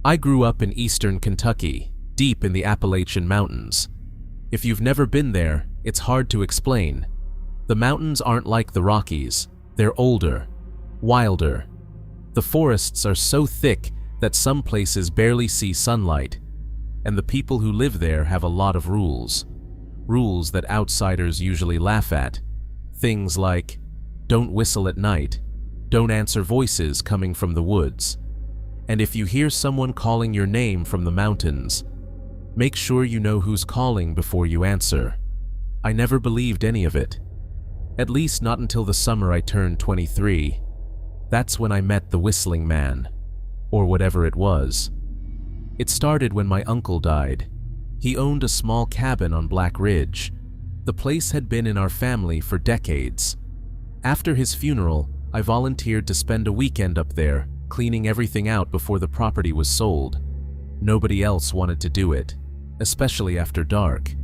I grew up in eastern Kentucky, deep in the Appalachian Mountains. If you've never been there, it's hard to explain. The mountains aren't like the Rockies. They're older, wilder. The forests are so thick that some places barely see sunlight, and the people who live there have a lot of rules. Rules that outsiders usually laugh at. Things like, don't whistle at night, don't answer voices coming from the woods, and if you hear someone calling your name from the mountains, make sure you know who's calling before you answer. I never believed any of it. At least not until the summer I turned 23. That's when I met the Whistling Man, or whatever it was. It started when my uncle died. He owned a small cabin on Black Ridge. The place had been in our family for decades. After his funeral, I volunteered to spend a weekend up there, cleaning everything out before the property was sold. Nobody else wanted to do it, especially after dark.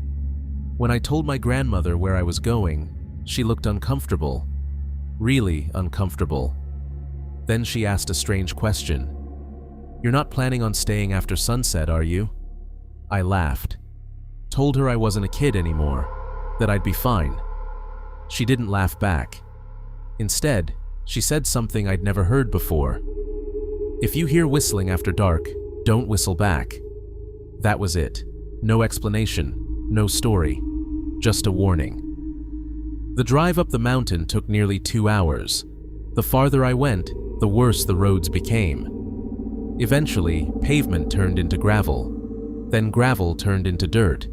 When I told my grandmother where I was going, she looked uncomfortable. Really uncomfortable. Then she asked a strange question. "You're not planning on staying after sunset, are you?" I laughed. Told her I wasn't a kid anymore, that I'd be fine. She didn't laugh back. Instead, she said something I'd never heard before. "If you hear whistling after dark, don't whistle back." That was it. No explanation, no story, just a warning. The drive up the mountain took nearly 2 hours. The farther I went, the worse the roads became. Eventually, pavement turned into gravel. Then gravel turned into dirt.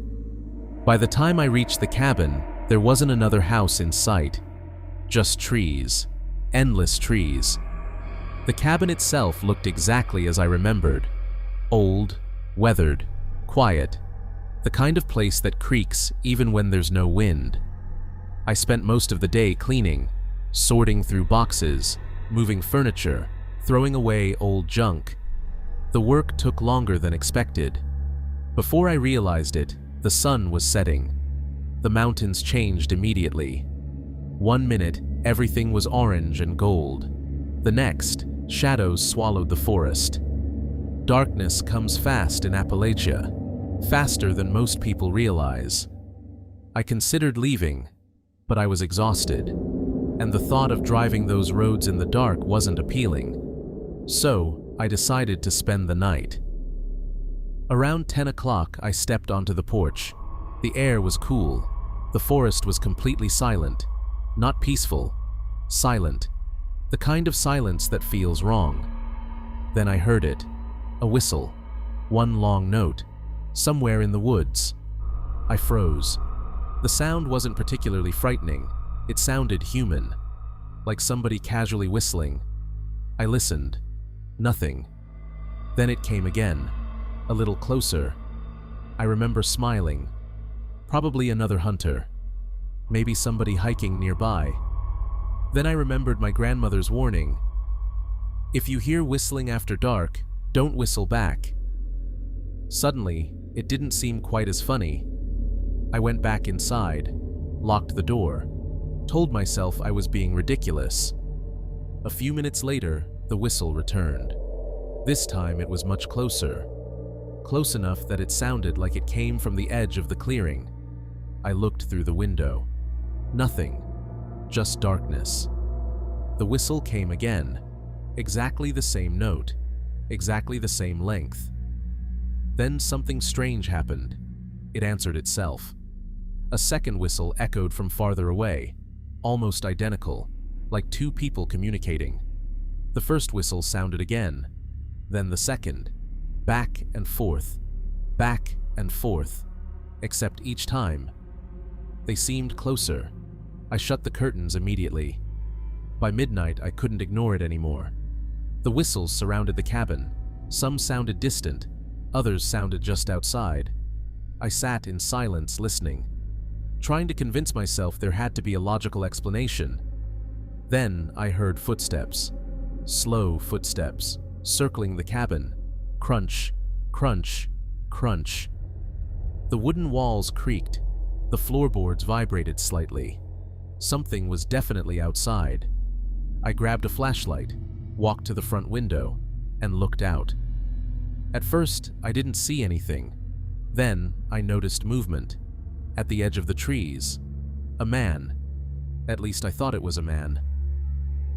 By the time I reached the cabin, there wasn't another house in sight. Just trees. Endless trees. The cabin itself looked exactly as I remembered. Old, weathered, quiet. The kind of place that creaks even when there's no wind. I spent most of the day cleaning, sorting through boxes, moving furniture, throwing away old junk. The work took longer than expected. Before I realized it, the sun was setting. The mountains changed immediately. 1 minute, everything was orange and gold. The next, shadows swallowed the forest. Darkness comes fast in Appalachia, faster than most people realize. I considered leaving, but I was exhausted, and the thought of driving those roads in the dark wasn't appealing. So, I decided to spend the night. Around 10 o'clock, I stepped onto the porch. The air was cool. The forest was completely silent. Not peaceful, silent. The kind of silence that feels wrong. Then I heard it. A whistle. One long note. Somewhere in the woods. I froze. The sound wasn't particularly frightening. It sounded human. Like somebody casually whistling. I listened. Nothing. Then it came again. A little closer. I remember smiling. Probably another hunter. Maybe somebody hiking nearby. Then I remembered my grandmother's warning. If you hear whistling after dark, don't whistle back. Suddenly, it didn't seem quite as funny. I went back inside, locked the door, told myself I was being ridiculous. A few minutes later, the whistle returned. This time it was much closer. Close enough that it sounded like it came from the edge of the clearing. I looked through the window. Nothing. Just darkness. The whistle came again. Exactly the same note. Exactly the same length. Then something strange happened. It answered itself. A second whistle echoed from farther away, almost identical, like two people communicating. The first whistle sounded again, then the second, back and forth, except each time, they seemed closer. I shut the curtains immediately. By midnight, I couldn't ignore it anymore. The whistles surrounded the cabin. Some sounded distant, others sounded just outside. I sat in silence listening, trying to convince myself there had to be a logical explanation. Then I heard footsteps. Slow footsteps, circling the cabin. Crunch, crunch, crunch. The wooden walls creaked. The floorboards vibrated slightly. Something was definitely outside. I grabbed a flashlight, walked to the front window, and looked out. At first, I didn't see anything. Then, I noticed movement. At the edge of the trees. A man. At least I thought it was a man.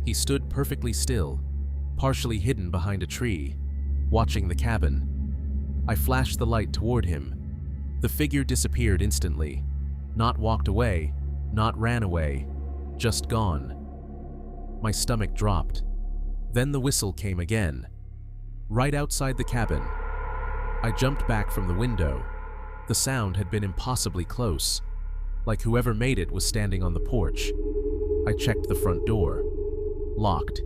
He stood perfectly still, partially hidden behind a tree, watching the cabin. I flashed the light toward him. The figure disappeared instantly. Not walked away, not ran away, just gone. My stomach dropped. Then the whistle came again. Right outside the cabin. I jumped back from the window. The sound had been impossibly close, like whoever made it was standing on the porch. I checked the front door. Locked.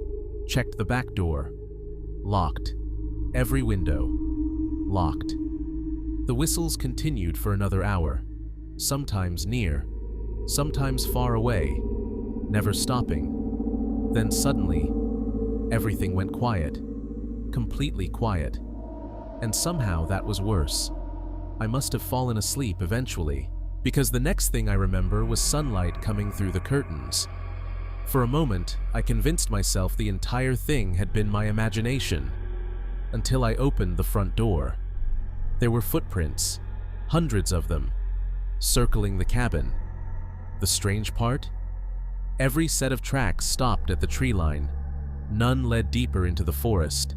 Checked the back door. Locked. Every window. Locked. The whistles continued for another hour, sometimes near, sometimes far away, never stopping. Then suddenly, everything went quiet. Completely quiet. And somehow that was worse. I must have fallen asleep eventually, because the next thing I remember was sunlight coming through the curtains. For a moment, I convinced myself the entire thing had been my imagination, until I opened the front door. There were footprints, hundreds of them, circling the cabin. The strange part? Every set of tracks stopped at the tree line. None led deeper into the forest.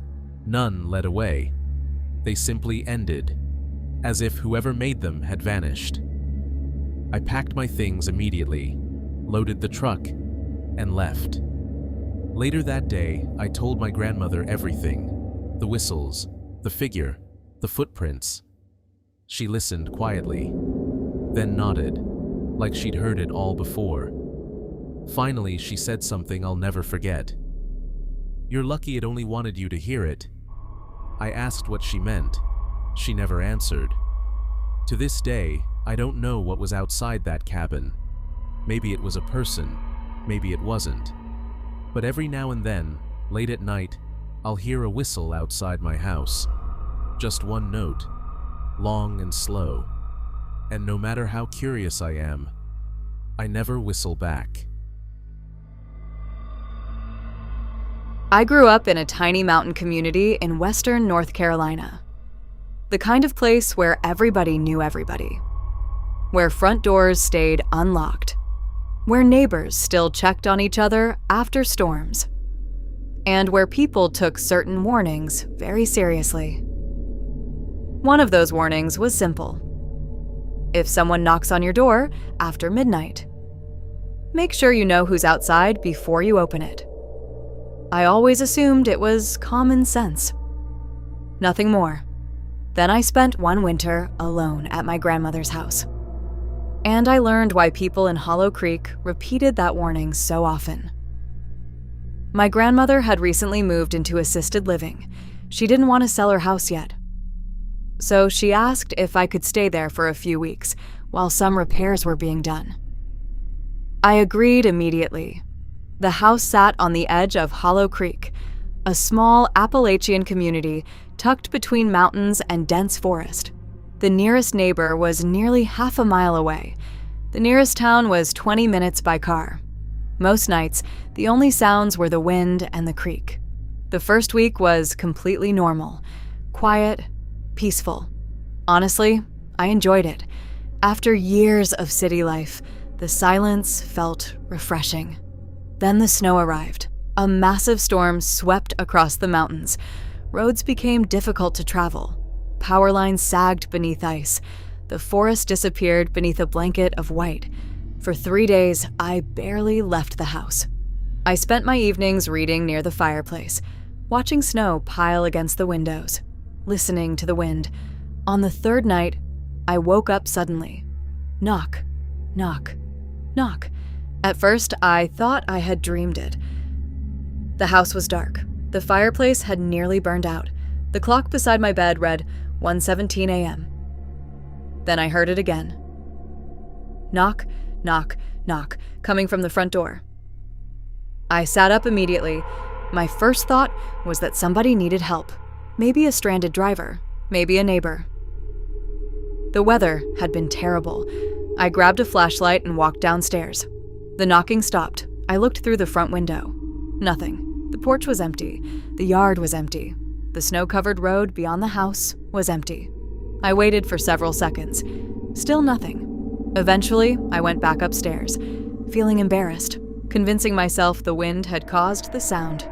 None led away. They simply ended, as if whoever made them had vanished. I packed my things immediately, loaded the truck, and left. Later that day, I told my grandmother everything. The whistles, the figure, the footprints. She listened quietly, then nodded, like she'd heard it all before. Finally, she said something I'll never forget. "You're lucky it only wanted you to hear it." I asked what she meant. She never answered. To this day, I don't know what was outside that cabin. Maybe it was a person, maybe it wasn't. But every now and then, late at night, I'll hear a whistle outside my house. Just one note, long and slow. And no matter how curious I am, I never whistle back. I grew up in a tiny mountain community in western North Carolina. The kind of place where everybody knew everybody. Where front doors stayed unlocked. Where neighbors still checked on each other after storms. And where people took certain warnings very seriously. One of those warnings was simple. If someone knocks on your door after midnight, make sure you know who's outside before you open it. I always assumed it was common sense. Nothing more. Then I spent one winter alone at my grandmother's house. And I learned why people in Hollow Creek repeated that warning so often. My grandmother had recently moved into assisted living. She didn't want to sell her house yet. So she asked if I could stay there for a few weeks while some repairs were being done. I agreed immediately. The house sat on the edge of Hollow Creek, a small Appalachian community tucked between mountains and dense forest. The nearest neighbor was nearly half a mile away. The nearest town was 20 minutes by car. Most nights, the only sounds were the wind and the creek. The first week was completely normal, quiet, peaceful. Honestly, I enjoyed it. After years of city life, the silence felt refreshing. Then the snow arrived. A massive storm swept across the mountains. Roads became difficult to travel. Power lines sagged beneath ice. The forest disappeared beneath a blanket of white. For 3 days, I barely left the house. I spent my evenings reading near the fireplace, watching snow pile against the windows, listening to the wind. On the third night, I woke up suddenly. Knock, knock, knock. At first, I thought I had dreamed it. The house was dark. The fireplace had nearly burned out. The clock beside my bed read 1:17 a.m. Then I heard it again. Knock, knock, knock, coming from the front door. I sat up immediately. My first thought was that somebody needed help. Maybe a stranded driver, maybe a neighbor. The weather had been terrible. I grabbed a flashlight and walked downstairs. The knocking stopped. I looked through the front window. Nothing. The porch was empty. The yard was empty. the snow-covered road beyond the house was empty. I waited for several seconds. Still nothing. Eventually, I went back upstairs, feeling embarrassed, convincing myself the wind had caused the sound.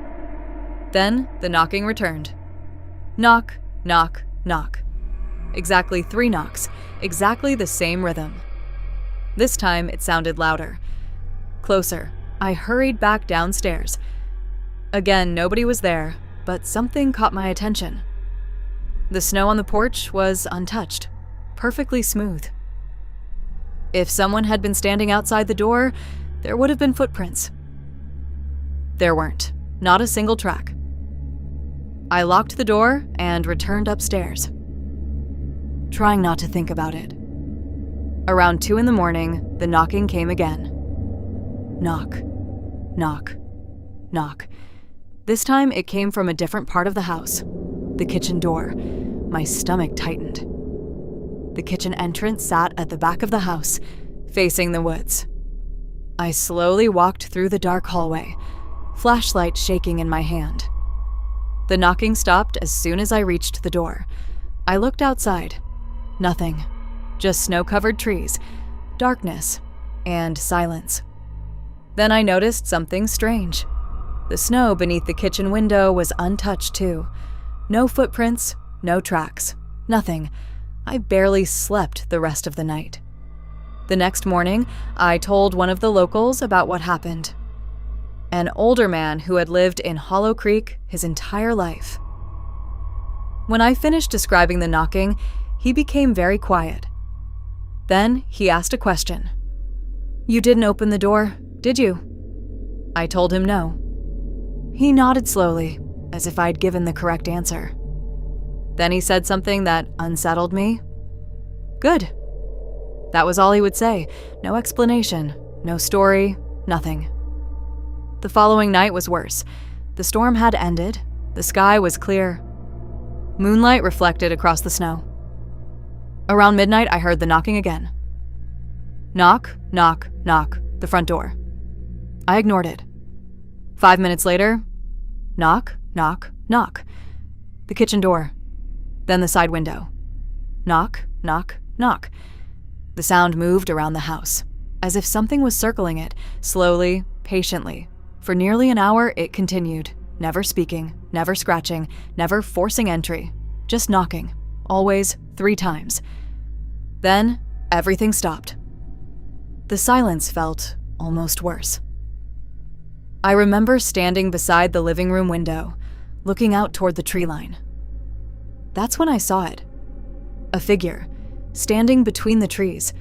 Then, the knocking returned. Knock, knock, knock. Exactly 3 knocks, exactly the same rhythm. This time, it sounded louder. Closer. I hurried back downstairs. Again, nobody was there, but something caught my attention. The snow on the porch was untouched, perfectly smooth. If someone had been standing outside the door, there would have been footprints. There weren't, not a single track. I locked the door and returned upstairs, trying not to think about it. Around 2 a.m, the knocking came again. Knock, knock, knock. This time it came from a different part of the house, the kitchen door. My stomach tightened. The kitchen entrance sat at the back of the house, facing the woods. I slowly walked through the dark hallway, flashlight shaking in my hand. The knocking stopped as soon as I reached the door. I looked outside. Nothing. Just snow-covered trees, darkness, and silence. Then I noticed something strange. The snow beneath the kitchen window was untouched too. No footprints, no tracks, nothing. I barely slept the rest of the night. The next morning, I told one of the locals about what happened. An older man who had lived in Hollow Creek his entire life. When I finished describing the knocking, he became very quiet. Then he asked a question. "You didn't open the door, did you?" I told him no. He nodded slowly, as if I'd given the correct answer. Then he said something that unsettled me. "Good." That was all he would say. No explanation, no story, nothing. The following night was worse. The storm had ended. The sky was clear. Moonlight reflected across the snow. Around midnight, I heard the knocking again. Knock, knock, knock, the front door. I ignored it. 5 minutes later, knock, knock, knock. The kitchen door. Then the side window. Knock, knock, knock. The sound moved around the house, as if something was circling it, slowly, patiently. For nearly an hour, it continued, never speaking, never scratching, never forcing entry, just knocking, always 3 times. Then, everything stopped. The silence felt almost worse. I remember standing beside the living room window, looking out toward the tree line. That's when I saw it. A figure, standing between the trees,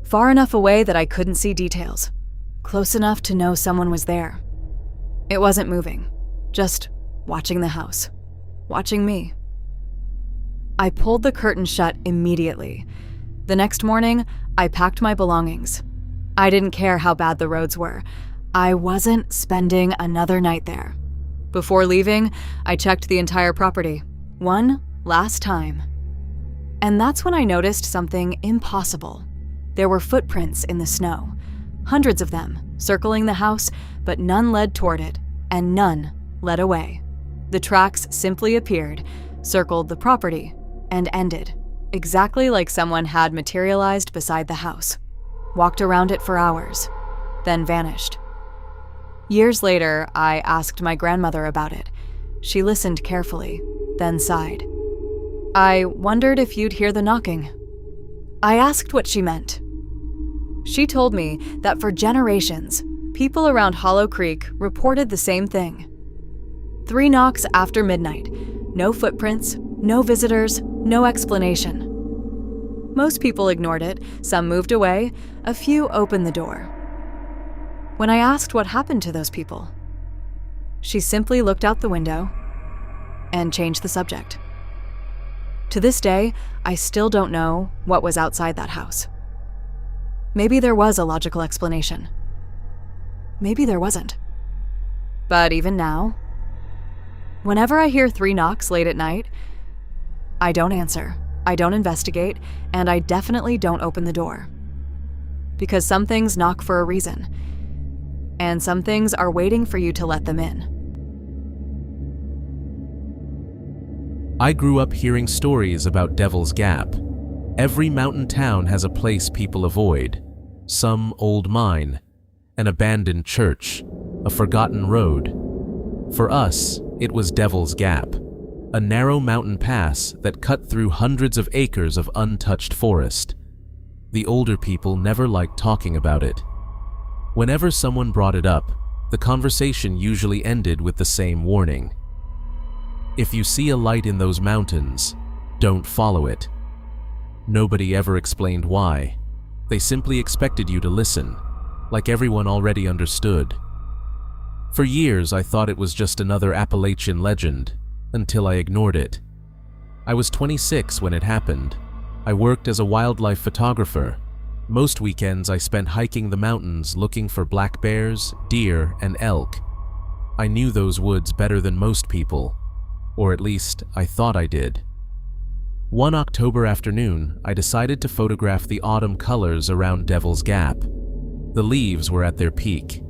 far enough away that I couldn't see details, close enough to know someone was there. It wasn't moving, just watching the house, watching me. I pulled the curtain shut immediately. The next morning, I packed my belongings. I didn't care how bad the roads were. I wasn't spending another night there. Before leaving, I checked the entire property, one last time. And that's when I noticed something impossible. There were footprints in the snow, hundreds of them, circling the house, but none led toward it, and none led away. The tracks simply appeared, circled the property, and ended, exactly like someone had materialized beside the house, walked around it for hours, then vanished. Years later, I asked my grandmother about it. She listened carefully, then sighed. I wondered if you'd hear the knocking. I asked what she meant. She told me that for generations, people around Hollow Creek reported the same thing. 3 knocks after midnight, no footprints, no visitors, no explanation. Most people ignored it, some moved away, a few opened the door. When I asked what happened to those people, she simply looked out the window and changed the subject. To this day, I still don't know what was outside that house. Maybe there was a logical explanation. Maybe there wasn't. But even now, whenever I hear 3 knocks late at night, I don't answer, I don't investigate, and I definitely don't open the door. Because some things knock for a reason, and some things are waiting for you to let them in. I grew up hearing stories about Devil's Gap. Every mountain town has a place people avoid. Some old mine, an abandoned church, a forgotten road. For us, it was Devil's Gap, a narrow mountain pass that cut through hundreds of acres of untouched forest. The older people never liked talking about it. Whenever someone brought it up, the conversation usually ended with the same warning. If you see a light in those mountains, don't follow it. Nobody ever explained why. They simply expected you to listen, like everyone already understood. For years, I thought it was just another Appalachian legend, until I ignored it. I was 26 when it happened. I worked as a wildlife photographer. Most weekends I spent hiking the mountains looking for black bears, deer, and elk. I knew those woods better than most people, or at least I thought I did. One October afternoon, I decided to photograph the autumn colors around Devil's Gap. The leaves were at their peak,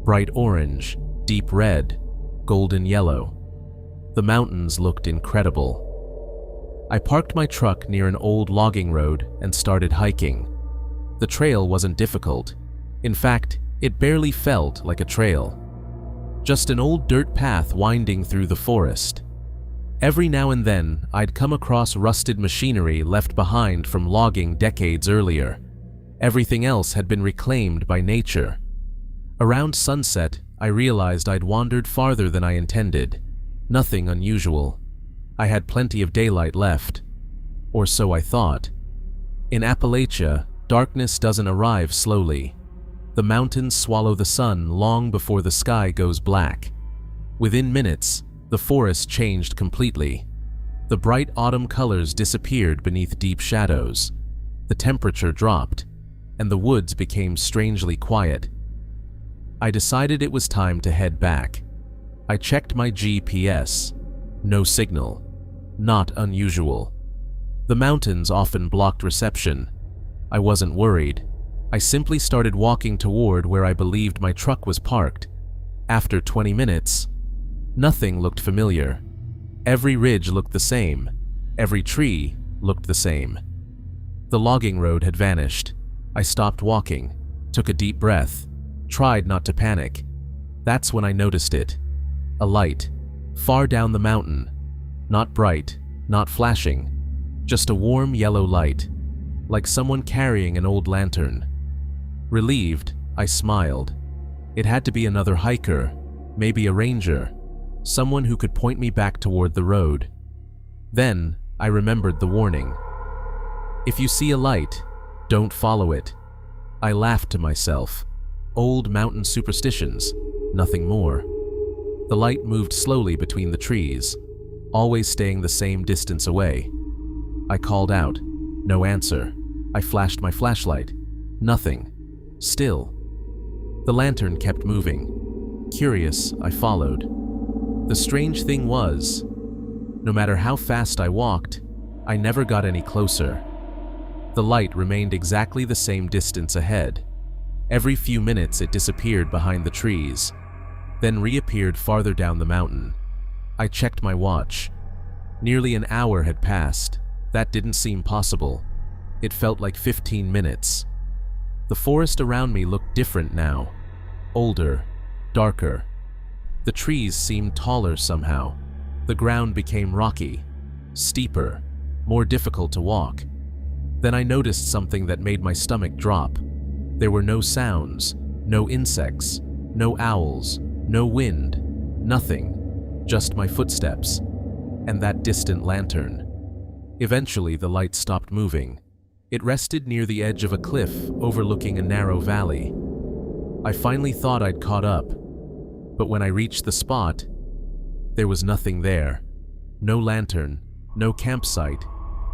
bright orange, deep red, golden yellow. The mountains looked incredible. I parked my truck near an old logging road and started hiking. The trail wasn't difficult. In fact, it barely felt like a trail. Just an old dirt path winding through the forest. Every now and then, I'd come across rusted machinery left behind from logging decades earlier. Everything else had been reclaimed by nature. Around sunset, I realized I'd wandered farther than I intended. Nothing unusual. I had plenty of daylight left. Or so I thought. In Appalachia, darkness doesn't arrive slowly. The mountains swallow the sun long before the sky goes black. Within minutes, the forest changed completely. The bright autumn colors disappeared beneath deep shadows. The temperature dropped, and the woods became strangely quiet. I decided it was time to head back. I checked my GPS. No signal. Not unusual. The mountains often blocked reception. I wasn't worried. I simply started walking toward where I believed my truck was parked. After 20 minutes, nothing looked familiar. Every ridge looked the same. Every tree looked the same. The logging road had vanished. I stopped walking, took a deep breath, tried not to panic. That's when I noticed it. A light, far down the mountain. Not bright, not flashing, just a warm yellow light, like someone carrying an old lantern. Relieved, I smiled. It had to be another hiker, maybe a ranger. Someone who could point me back toward the road. Then, I remembered the warning. If you see a light, don't follow it. I laughed to myself. Old mountain superstitions, nothing more. The light moved slowly between the trees, always staying the same distance away. I called out. No answer. I flashed my flashlight. Nothing. Still. The lantern kept moving. Curious, I followed. The strange thing was, no matter how fast I walked, I never got any closer. The light remained exactly the same distance ahead. Every few minutes it disappeared behind the trees, then reappeared farther down the mountain. I checked my watch. Nearly an hour had passed. That didn't seem possible. It felt like 15 minutes. The forest around me looked different now. Older, darker. The trees seemed taller somehow. The ground became rocky, steeper, more difficult to walk. Then I noticed something that made my stomach drop. There were no sounds, no insects, no owls, no wind, nothing, just my footsteps, and that distant lantern. Eventually, the light stopped moving. It rested near the edge of a cliff overlooking a narrow valley. I finally thought I'd caught up, but when I reached the spot, there was nothing there. No lantern, no campsite,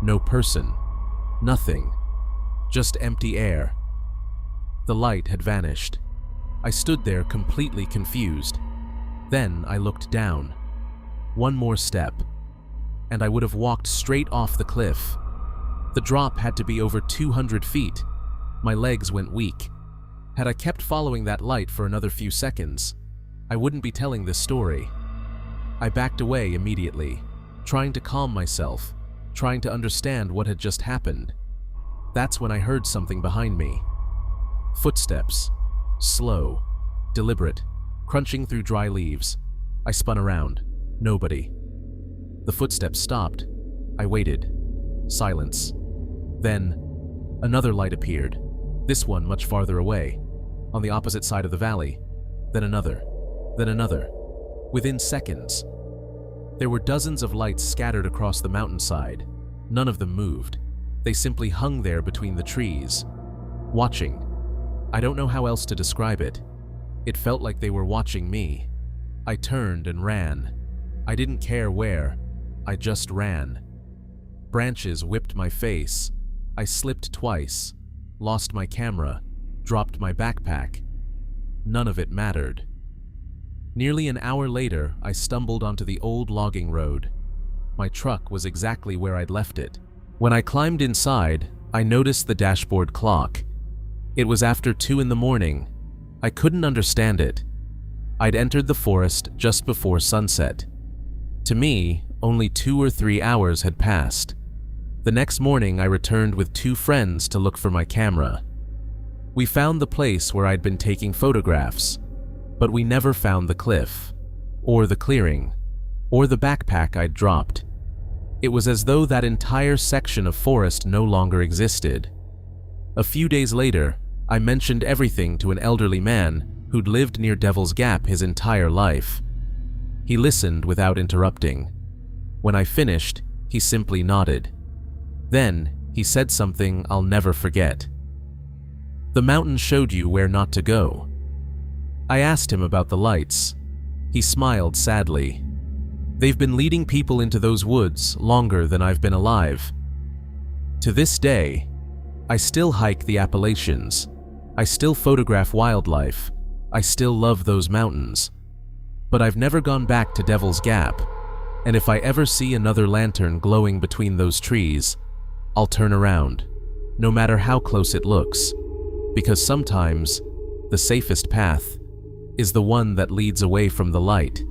no person, nothing. Just empty air. The light had vanished. I stood there completely confused. Then I looked down. One more step, and I would have walked straight off the cliff. The drop had to be over 200 feet. My legs went weak. Had I kept following that light for another few seconds, I wouldn't be telling this story. I backed away immediately. trying to calm myself, trying to understand what had just happened. That's when I heard something behind me. Footsteps. Slow, deliberate, crunching through dry leaves. I spun around. Nobody. The footsteps stopped. I waited. Silence. Then, another light appeared, this one much farther away, on the opposite side of the valley. Then another. Then another. Within seconds. There were dozens of lights scattered across the mountainside. None of them moved. They simply hung there between the trees, watching. I don't know how else to describe it. It felt like they were watching me. I turned and ran. I didn't care where. I just ran. Branches whipped my face. I slipped twice, lost my camera, dropped my backpack. None of it mattered. Nearly an hour later, I stumbled onto the old logging road. My truck was exactly where I'd left it. When I climbed inside, I noticed the dashboard clock. It was after 2 in the morning. I couldn't understand it. I'd entered the forest just before sunset. To me, only 2 or 3 hours had passed. The next morning, I returned with 2 friends to look for my camera. We found the place where I'd been taking photographs, but we never found the cliff, or the clearing, or the backpack I'd dropped. It was as though that entire section of forest no longer existed. A few days later, I mentioned everything to an elderly man who'd lived near Devil's Gap his entire life. He listened without interrupting. When I finished, he simply nodded. Then, he said something I'll never forget. "The mountain showed you where not to go." I asked him about the lights. He smiled sadly. "They've been leading people into those woods longer than I've been alive. To this day, I still hike the Appalachians. I still photograph wildlife. I still love those mountains. But I've never gone back to Devil's Gap, and if I ever see another lantern glowing between those trees, I'll turn around, no matter how close it looks, because sometimes the safest path is the one that leads away from the light."